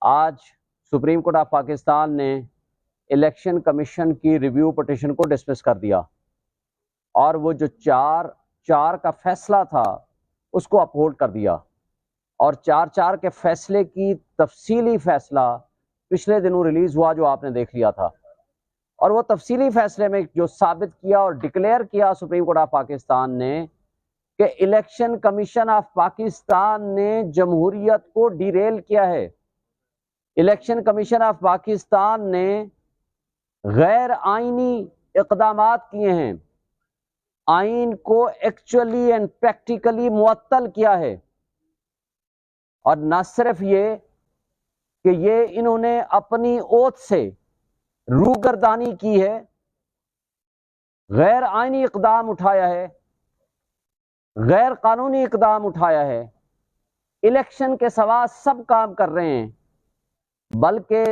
آج supreme court of Pakistan نے election commission کی ریویو پٹیشن کو ڈسمس کر دیا اور وہ جو چار کا فیصلہ تھا اس کو اپہولڈ کر دیا، اور چار کے فیصلے کی تفصیلی فیصلہ پچھلے دنوں ریلیز ہوا جو آپ نے دیکھ لیا تھا، اور وہ تفصیلی فیصلے میں جو ثابت کیا اور ڈکلیئر کیا سپریم کورٹ آف پاکستان نے کہ الیکشن کمیشن آف پاکستان نے جمہوریت کو ڈیریل کیا ہے۔ الیکشن کمیشن آف پاکستان نے غیر آئینی اقدامات کیے ہیں، آئین کو ایکچولی اینڈ پریکٹیکلی معطل کیا ہے، اور نہ صرف یہ کہ یہ انہوں نے اپنی اوتھ سے روگردانی کی ہے، غیر آئینی اقدام اٹھایا ہے، غیر قانونی اقدام اٹھایا ہے، الیکشن کے سوا سب کام کر رہے ہیں، بلکہ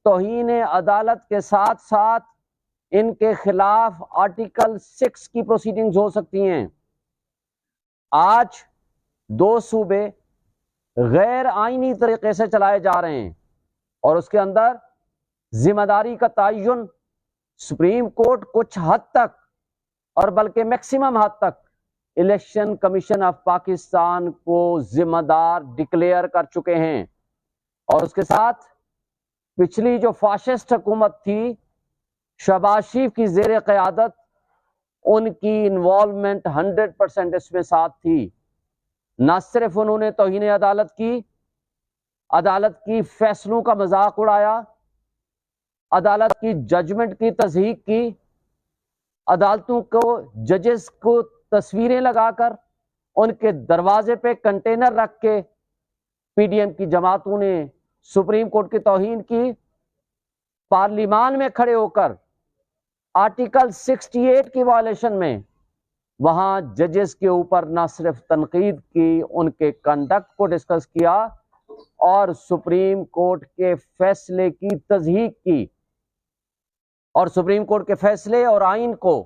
توہین عدالت کے ساتھ ساتھ ان کے خلاف آرٹیکل 6 کی پروسیڈنگز ہو سکتی ہیں۔ آج 2 صوبے غیر آئینی طریقے سے چلائے جا رہے ہیں، اور اس کے اندر ذمہ داری کا تعین سپریم کورٹ کچھ حد تک اور بلکہ میکسیمم حد تک الیکشن کمیشن آف پاکستان کو ذمہ دار ڈکلیئر کر چکے ہیں، اور اس کے ساتھ پچھلی جو فاشسٹ حکومت تھی شہباز شریف کی زیر قیادت، ان کی انوالومنٹ 100% اس میں ساتھ تھی۔ نہ صرف انہوں نے توہین عدالت کی فیصلوں کا مذاق اڑایا، عدالت کی ججمنٹ کی تضحیک کی، عدالتوں کو ججز کو تصویریں لگا کر ان کے دروازے پہ کنٹینر رکھ کے پی ڈی ایم کی جماعتوں نے سپریم کورٹ کی توہین کی، پارلیمان میں کھڑے ہو کر آرٹیکل 68 کی وائلیشن میں وہاں ججز کے اوپر نہ صرف تنقید کی، ان کے کنڈکٹ کو ڈسکس کیا اور سپریم کورٹ کے فیصلے کی تضحیک کی، اور سپریم کورٹ کے فیصلے اور آئین کو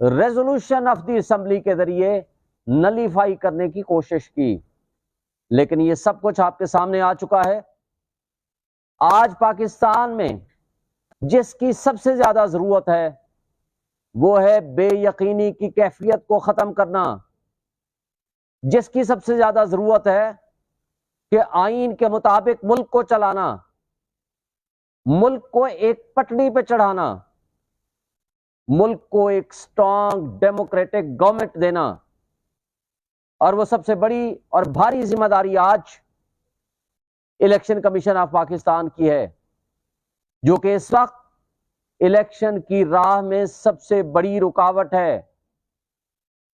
ریزولوشن آف دی اسمبلی کے ذریعے نلیفائی کرنے کی کوشش کی۔ لیکن یہ سب کچھ آپ کے سامنے آ چکا ہے۔ آج پاکستان میں جس کی سب سے زیادہ ضرورت ہے وہ ہے بے یقینی کی کیفیت کو ختم کرنا، جس کی سب سے زیادہ ضرورت ہے کہ آئین کے مطابق ملک کو چلانا، ملک کو ایک پٹڑی پہ چڑھانا، ملک کو ایک سٹرانگ ڈیموکریٹک گورنمنٹ دینا، اور وہ سب سے بڑی اور بھاری ذمہ داری آج الیکشن کمیشن آف پاکستان کی ہے، جو کہ اس وقت الیکشن کی راہ میں سب سے بڑی رکاوٹ ہے۔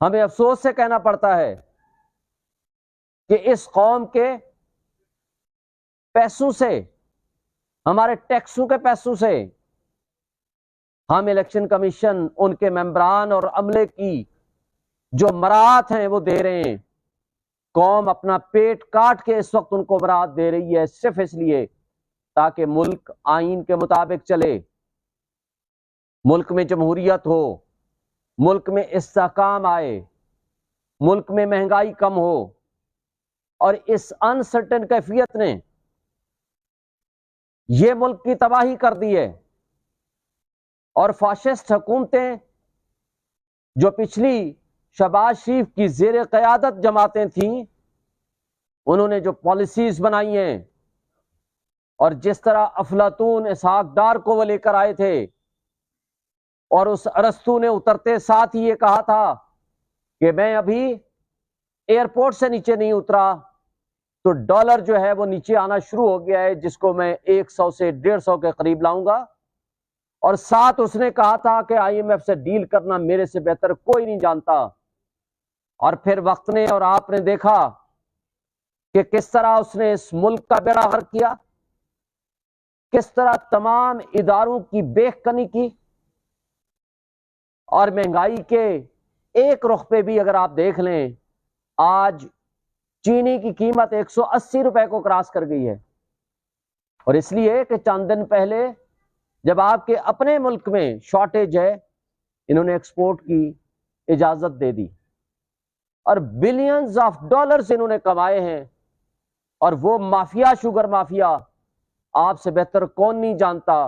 ہمیں افسوس سے کہنا پڑتا ہے کہ اس قوم کے پیسوں سے، ہمارے ٹیکسوں کے پیسوں سے ہم الیکشن کمیشن، ان کے ممبران اور عملے کی جو مراعات ہیں وہ دے رہے ہیں۔ قوم اپنا پیٹ کاٹ کے اس وقت ان کو برات دے رہی ہے، صرف اس لیے تاکہ ملک آئین کے مطابق چلے، ملک میں جمہوریت ہو، ملک میں استحکام آئے، ملک میں مہنگائی کم ہو۔ اور اس انسرٹن کیفیت نے یہ ملک کی تباہی کر دی ہے، اور فاشسٹ حکومتیں جو پچھلی شہباز شریف کی زیر قیادت جماعتیں تھیں، انہوں نے جو پالیسیز بنائی ہیں، اور جس طرح افلاطون اسحاق ڈار کو وہ لے کر آئے تھے، اور اس ارسطو نے اترتے ساتھ ہی یہ کہا تھا کہ میں ابھی ایئرپورٹ سے نیچے نہیں اترا تو ڈالر جو ہے وہ نیچے آنا شروع ہو گیا ہے، جس کو میں 100 سے 150 کے قریب لاؤں گا، اور ساتھ اس نے کہا تھا کہ آئی ایم ایف سے ڈیل کرنا میرے سے بہتر کوئی نہیں جانتا۔ اور پھر وقت نے اور آپ نے دیکھا کہ کس طرح اس نے اس ملک کا بیڑا غرق کیا، کس طرح تمام اداروں کی بیخ کنی کی، اور مہنگائی کے ایک رخ پہ بھی اگر آپ دیکھ لیں، آج چینی کی قیمت 180 روپے کو کراس کر گئی ہے، اور اس لیے کہ چند دن پہلے جب آپ کے اپنے ملک میں شارٹیج ہے، انہوں نے ایکسپورٹ کی اجازت دے دی، اور بلینز آف ڈالرز انہوں نے کمائے ہیں، اور وہ مافیا، شوگر مافیا آپ سے بہتر کون نہیں جانتا،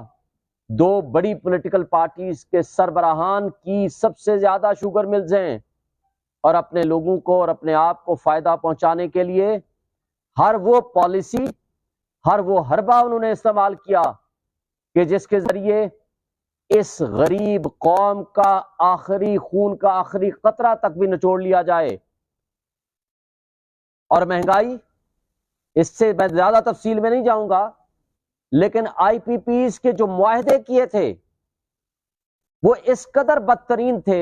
دو بڑی پولیٹیکل پارٹیز کے سربراہان کی سب سے زیادہ شوگر ملز ہیں، اور اپنے لوگوں کو اور اپنے آپ کو فائدہ پہنچانے کے لیے ہر وہ پالیسی، ہر وہ حربہ انہوں نے استعمال کیا کہ جس کے ذریعے اس غریب قوم کا آخری خون کا آخری قطرہ تک بھی نچوڑ لیا جائے۔ اور مہنگائی، اس سے میں زیادہ تفصیل میں نہیں جاؤں گا، لیکن آئی پی پیز کے جو معاہدے کیے تھے وہ اس قدر بدترین تھے،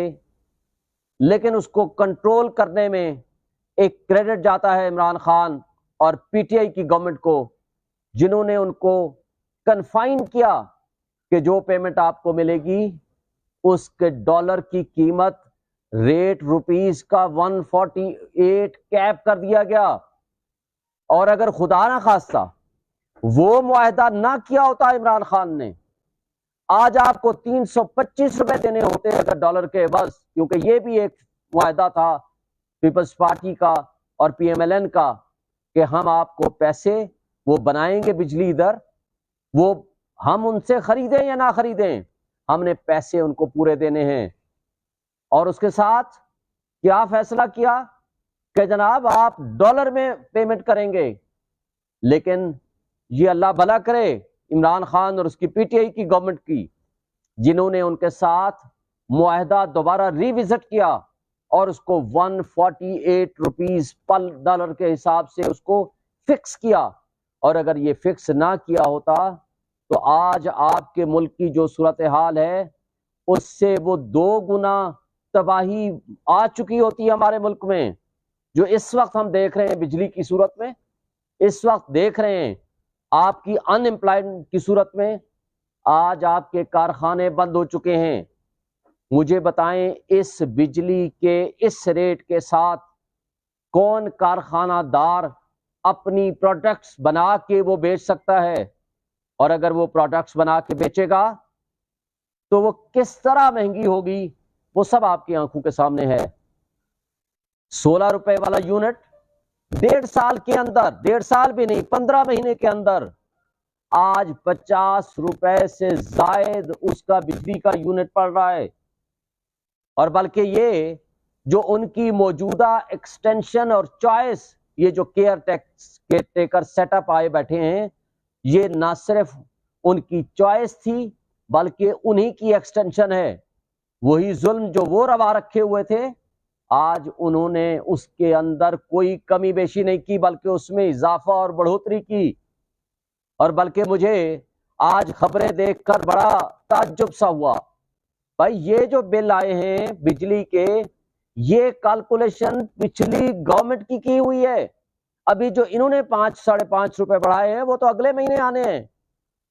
لیکن اس کو کنٹرول کرنے میں ایک کریڈٹ جاتا ہے عمران خان اور پی ٹی آئی کی گورنمنٹ کو، جنہوں نے ان کو کنفائن کیا کہ جو پیمنٹ آپ کو ملے گی اس کے ڈالر کی قیمت ریٹ روپیز کا 148 کیپ کر دیا گیا، اور اگر خدا نہ خواستہ وہ معاہدہ نہ کیا ہوتا عمران خان نے، آج آپ کو 325 روپے دینے ہوتے اگر ڈالر کے بس، کیونکہ یہ بھی ایک معاہدہ تھا پیپلز پارٹی کا اور پی ایم ایل این کا کہ ہم آپ کو پیسے وہ بنائیں گے بجلی ادھر، وہ ہم ان سے خریدیں یا نہ خریدیں، ہم نے پیسے ان کو پورے دینے ہیں۔ اور اس کے ساتھ کیا فیصلہ کیا کہ جناب آپ ڈالر میں پیمنٹ کریں گے، لیکن یہ اللہ بھلا کرے عمران خان اور اس کی پی ٹی آئی کی گورنمنٹ کی، جنہوں نے ان کے ساتھ معاہدہ دوبارہ ریوزٹ کیا اور اس کو 148 روپیز پر ڈالر کے حساب سے اس کو فکس کیا۔ اور اگر یہ فکس نہ کیا ہوتا تو آج آپ کے ملک کی جو صورتحال ہے اس سے وہ 2 گنا تباہی آ چکی ہوتی ہے ہمارے ملک میں، جو اس وقت ہم دیکھ رہے ہیں بجلی کی صورت میں، اس وقت دیکھ رہے ہیں آپ کی ان امپلائمنٹ کی صورت میں، آج آپ کے کارخانے بند ہو چکے ہیں۔ مجھے بتائیں اس بجلی کے اس ریٹ کے ساتھ کون کارخانہ دار اپنی پروڈکٹس بنا کے وہ بیچ سکتا ہے؟ اور اگر وہ پروڈکٹس بنا کے بیچے گا تو وہ کس طرح مہنگی ہوگی، وہ سب آپ کی آنکھوں کے سامنے ہے۔ 16 روپے والا یونٹ 1.5 سال کے اندر، 1.5 سال بھی نہیں 15 مہینے کے اندر آج 50 روپے سے زائد اس کا بجلی کا یونٹ پڑ رہا ہے۔ اور بلکہ یہ جو ان کی موجودہ ایکسٹینشن اور چوائس، یہ جو کیئر ٹیکر سیٹ اپ آئے بیٹھے ہیں، یہ نہ صرف ان کی چوائس تھی بلکہ انہی کی ایکسٹینشن ہے۔ وہی ظلم جو وہ روا رکھے ہوئے تھے، آج انہوں نے اس کے اندر کوئی کمی بیشی نہیں کی بلکہ اس میں اضافہ اور بڑھوتری کی۔ اور بلکہ مجھے آج خبریں دیکھ کر بڑا تعجب سا ہوا، بھائی یہ جو بل آئے ہیں بجلی کے، یہ کیلکولیشن پچھلی گورنمنٹ کی ہوئی ہے۔ ابھی جو انہوں نے 5-5.5 روپے بڑھائے ہیں وہ تو اگلے مہینے آنے ہیں،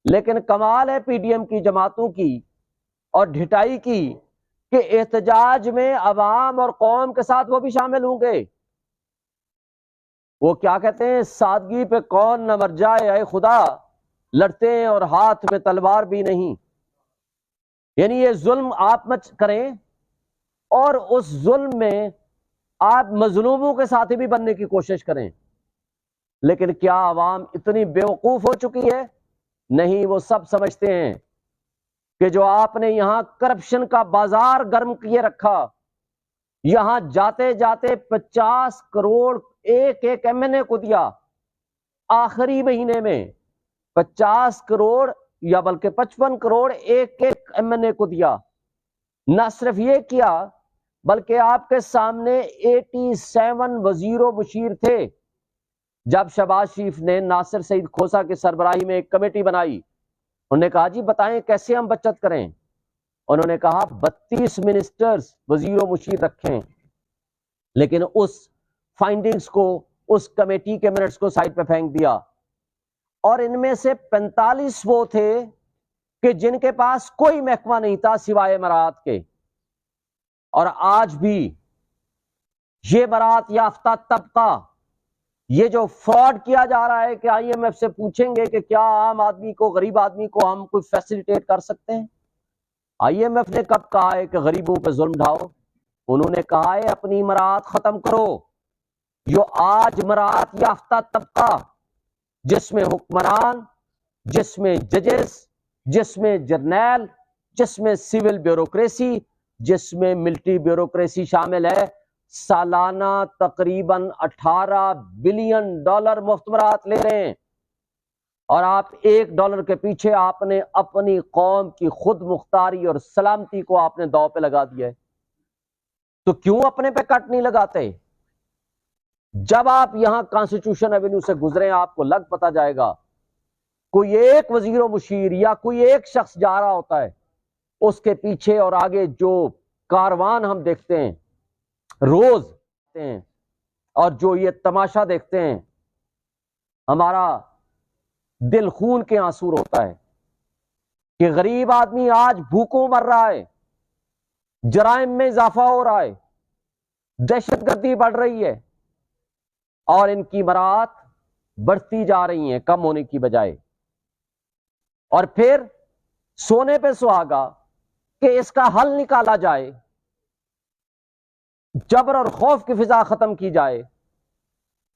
لیکن کمال ہے پی ڈی ایم کی جماعتوں کی اور ڈھٹائی کی کہ احتجاج میں عوام اور قوم کے ساتھ وہ بھی شامل ہوں گے۔ وہ کیا کہتے ہیں، سادگی پہ کون نہ مر جائے اے خدا، لڑتے ہیں اور ہاتھ میں تلوار بھی نہیں۔ یعنی یہ ظلم آپ مت کریں اور اس ظلم میں آپ مظلوموں کے ساتھی بھی بننے کی کوشش کریں، لیکن کیا عوام اتنی بیوقوف ہو چکی ہے؟ نہیں، وہ سب سمجھتے ہیں کہ جو آپ نے یہاں کرپشن کا بازار گرم کیے رکھا، یہاں جاتے جاتے 50 کروڑ ایک ایم این اے کو دیا، آخری مہینے میں 50 کروڑ یا بلکہ 55 کروڑ ایک ایم این اے کو دیا۔ نہ صرف یہ کیا بلکہ آپ کے سامنے 87 وزیر و مشیر تھے جب شہباز شریف نے ناصر سعید کھوسہ کی سربراہی میں ایک کمیٹی بنائی۔ انہوں نے کہا جی بتائیں کیسے ہم بچت کریں۔ انہوں نے کہا 32 منسٹرز وزیر و مشیر رکھیں، لیکن اس فائنڈنگز کو، اس کمیٹی کے منٹس کو سائڈ پہ پھینک دیا، اور ان میں سے 45 وہ تھے کہ جن کے پاس کوئی محکمہ نہیں تھا سوائے مراعات کے۔ اور آج بھی یہ مراعات یافتہ طبقہ، یہ جو فراڈ کیا جا رہا ہے کہ آئی ایم ایف سے پوچھیں گے کہ کیا عام آدمی کو، غریب آدمی کو ہم کوئی فیسیلیٹیٹ کر سکتے ہیں؟ آئی ایم ایف نے کب کہا ہے کہ غریبوں پہ ظلم ڈھاؤ؟ انہوں نے کہا ہے اپنی مراعات ختم کرو۔ جو آج مراعات یافتہ طبقہ جس میں حکمران جس میں ججز، جس میں جرنیل، جس میں سول بیوروکریسی، جس میں ملٹری بیوروکریسی شامل ہے، سالانہ تقریباً $18 بلین مفتمرات لے رہے ہیں، اور آپ $1 کے پیچھے آپ نے اپنی قوم کی خود مختاری اور سلامتی کو آپ نے داؤ پہ لگا دیا ہے، تو کیوں اپنے پہ کٹ نہیں لگاتے؟ جب آپ یہاں کانسٹیٹیوشن ایونیو سے گزرے آپ کو لگ پتا جائے گا، کوئی ایک وزیر و مشیر یا کوئی ایک شخص جا رہا ہوتا ہے، اس کے پیچھے اور آگے جو کاروان ہم دیکھتے ہیں روز ہیں، اور جو یہ تماشا دیکھتے ہیں، ہمارا دل خون کے آنسو ہوتا ہے کہ غریب آدمی آج بھوکوں مر رہا ہے، جرائم میں اضافہ ہو رہا ہے، دہشت گردی بڑھ رہی ہے، اور ان کی برات بڑھتی جا رہی ہیں کم ہونے کی بجائے، اور پھر سونے پہ سہاگا کہ اس کا حل نکالا جائے، جبر اور خوف کی فضا ختم کی جائے،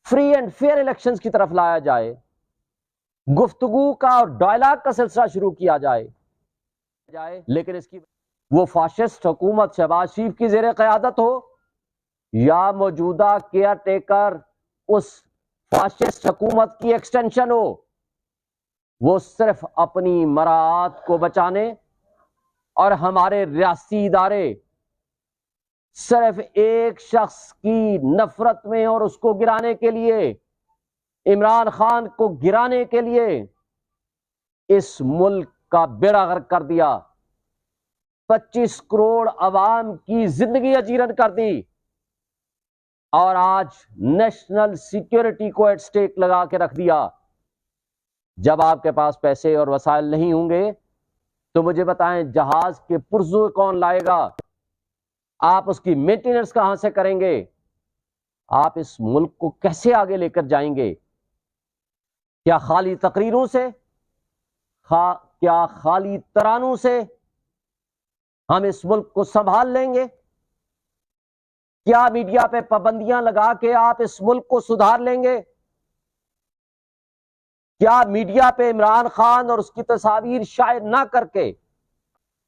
فری اینڈ فیئر الیکشنز کی طرف لایا جائے، گفتگو کا اور ڈائلاگ کا سلسلہ شروع کیا جائے، لیکن اس کی وہ فاشسٹ حکومت شہباز شریف کی زیر قیادت ہو یا موجودہ کیئر ٹیکر اس فاشسٹ حکومت کی ایکسٹینشن ہو، وہ صرف اپنی مراعات کو بچانے اور ہمارے ریاستی ادارے صرف ایک شخص کی نفرت میں اور اس کو گرانے کے لیے، عمران خان کو گرانے کے لیے اس ملک کا بیڑا غرق کر دیا، 25 کروڑ عوام کی زندگی اجیرن کر دی، اور آج نیشنل سیکیورٹی کو ایٹ سٹیک لگا کے رکھ دیا۔ جب آپ کے پاس پیسے اور وسائل نہیں ہوں گے تو مجھے بتائیں جہاز کے پرزے کون لائے گا؟ آپ اس کی مینٹیننس کہاں سے کریں گے؟ آپ اس ملک کو کیسے آگے لے کر جائیں گے؟ کیا خالی تقریروں سے؟ کیا خالی ترانوں سے ہم اس ملک کو سنبھال لیں گے؟ کیا میڈیا پہ پابندیاں لگا کے آپ اس ملک کو سدھار لیں گے؟ کیا میڈیا پہ عمران خان اور اس کی تصاویر شائع نہ کر کے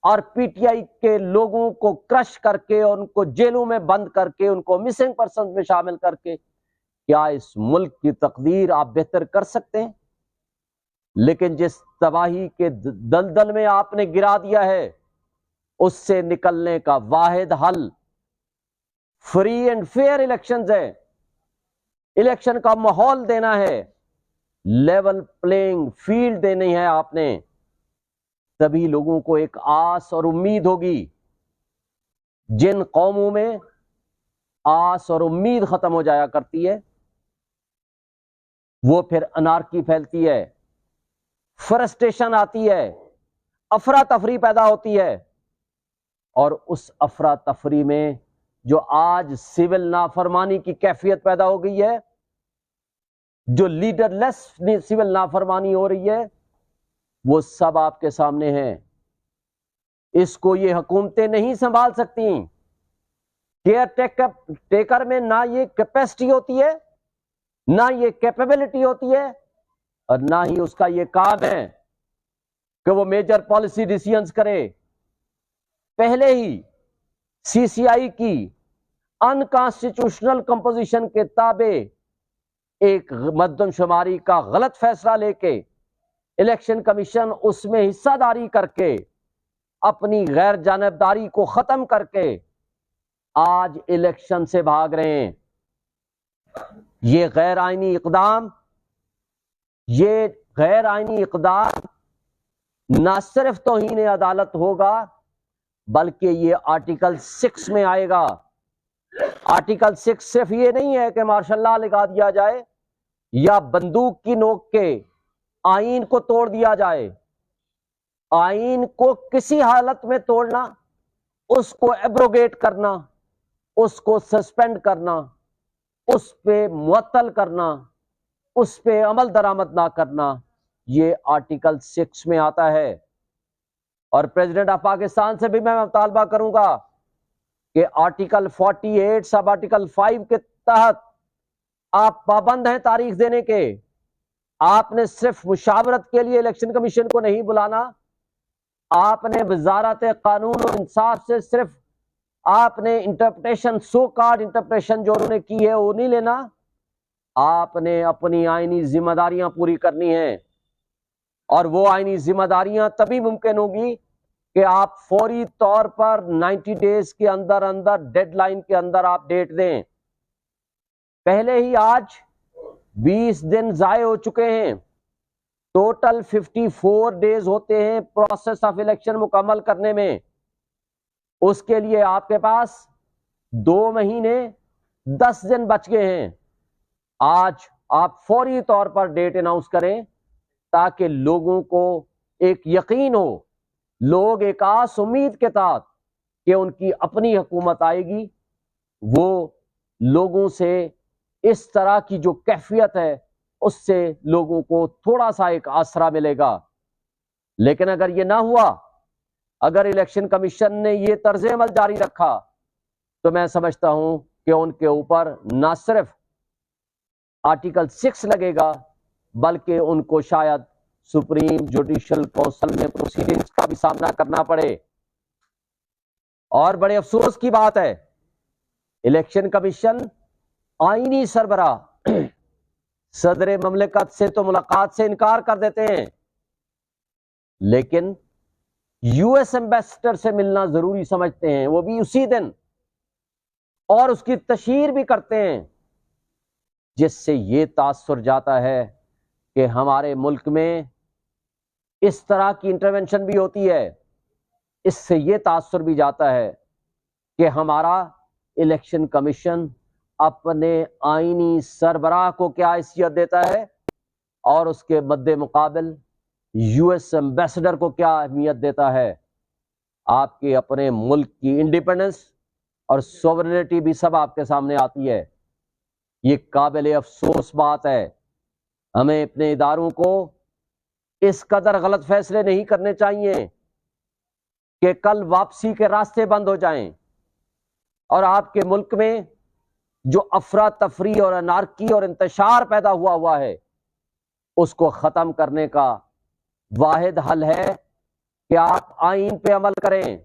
اور پی ٹی آئی کے لوگوں کو کرش کر کے اور ان کو جیلوں میں بند کر کے ان کو مسنگ پرسنز میں شامل کر کے کیا اس ملک کی تقدیر آپ بہتر کر سکتے ہیں؟ لیکن جس تباہی کے دلدل میں آپ نے گرا دیا ہے اس سے نکلنے کا واحد حل فری اینڈ فیئر الیکشنز ہے، الیکشن کا ماحول دینا ہے، لیول پلینگ فیلڈ دینی ہے آپ نے، تبھی لوگوں کو ایک آس اور امید ہوگی۔ جن قوموں میں آس اور امید ختم ہو جایا کرتی ہے وہ پھر انارکی پھیلتی ہے، فرسٹریشن آتی ہے، افراتفری پیدا ہوتی ہے، اور اس افراتفری میں جو آج سول نافرمانی کی کیفیت پیدا ہو گئی ہے، جو لیڈر لیس سول نافرمانی ہو رہی ہے، وہ سب آپ کے سامنے ہیں۔ اس کو یہ حکومتیں نہیں سنبھال سکتی۔ کیئر ٹیکر میں نہ یہ کیپیسٹی ہوتی ہے، نہ یہ کیپیبلٹی ہوتی ہے، اور نہ ہی اس کا یہ کام ہے کہ وہ میجر پالیسی ڈیسیژنز کرے۔ پہلے ہی سی سی آئی کی انکانسٹیٹیوشنل کمپوزیشن کے تابع ایک مردم شماری کا غلط فیصلہ لے کے الیکشن کمیشن اس میں حصہ داری کر کے اپنی غیر جانبداری کو ختم کر کے آج الیکشن سے بھاگ رہے ہیں۔ یہ غیر آئینی اقدام نہ صرف توہین عدالت ہوگا بلکہ یہ آرٹیکل 6 میں آئے گا۔ آرٹیکل 6 صرف یہ نہیں ہے کہ مارشل لاء لگا دیا جائے یا بندوق کی نوک کے آئین کو توڑ دیا جائے۔ آئین کو کسی حالت میں توڑنا، اس کو ایبروگیٹ کرنا، اس کو سسپینڈ کرنا، اس پہ معطل کرنا، اس پہ عمل درآمد نہ کرنا، یہ آرٹیکل 6 میں آتا ہے۔ اور پریزیڈنٹ آف پاکستان سے بھی میں مطالبہ کروں گا کہ آرٹیکل 48 سب آرٹیکل 5 کے تحت آپ پابند ہیں تاریخ دینے کے، آپ نے صرف مشاورت کے لیے الیکشن کمیشن کو نہیں بلانا، آپ نے وزارت قانون و انصاف سے صرف آپ نے انٹرپریٹیشن، سو کارڈ انٹرپریٹیشن جو انہوں نے کی ہے وہ نہیں لینا، آپ نے اپنی آئینی ذمہ داریاں پوری کرنی ہیں، اور وہ آئینی ذمہ داریاں تبھی ممکن ہوگی کہ آپ فوری طور پر 90 ڈیز کے اندر اندر ڈیڈ لائن کے اندر آپ ڈیٹ دیں۔ پہلے ہی آج 20 دن ضائع ہو چکے ہیں، ٹوٹل 54 ڈیز ہوتے ہیں پروسیس آف الیکشن مکمل کرنے میں، اس کے لیے آپ کے پاس 2 مہینے 10 دن بچ گئے ہیں۔ آج آپ فوری طور پر ڈیٹ اناؤنس کریں تاکہ لوگوں کو ایک یقین ہو، لوگ ایک آس امید کے ساتھ کہ ان کی اپنی حکومت آئے گی، وہ لوگوں سے اس طرح کی جو کیفیت ہے اس سے لوگوں کو تھوڑا سا ایک آسرا ملے گا۔ لیکن اگر یہ نہ ہوا، اگر الیکشن کمیشن نے یہ طرز عمل جاری رکھا، تو میں سمجھتا ہوں کہ ان کے اوپر نہ صرف آرٹیکل 6 لگے گا بلکہ ان کو شاید سپریم جوڈیشل کونسل میں پروسیڈنگز کا بھی سامنا کرنا پڑے۔ اور بڑے افسوس کی بات ہے، الیکشن کمیشن آئینی سربراہ صدر مملکت سے تو ملاقات سے انکار کر دیتے ہیں، لیکن یو ایس ایمبیسڈر سے ملنا ضروری سمجھتے ہیں، وہ بھی اسی دن، اور اس کی تشہیر بھی کرتے ہیں، جس سے یہ تاثر جاتا ہے کہ ہمارے ملک میں اس طرح کی انٹرونشن بھی ہوتی ہے۔ اس سے یہ تاثر بھی جاتا ہے کہ ہمارا الیکشن کمیشن اپنے آئینی سربراہ کو کیا حیثیت دیتا ہے اور اس کے مد مقابل یو ایس ایمبیسڈر کو کیا اہمیت دیتا ہے۔ آپ کے اپنے ملک کی انڈیپینڈنس اور سوورنٹی بھی سب آپ کے سامنے آتی ہے۔ یہ قابل افسوس بات ہے، ہمیں اپنے اداروں کو اس قدر غلط فیصلے نہیں کرنے چاہیے کہ کل واپسی کے راستے بند ہو جائیں، اور آپ کے ملک میں جو افراتفری اور انارکی اور انتشار پیدا ہوا ہے، اس کو ختم کرنے کا واحد حل ہے کہ آپ آئین پہ عمل کریں۔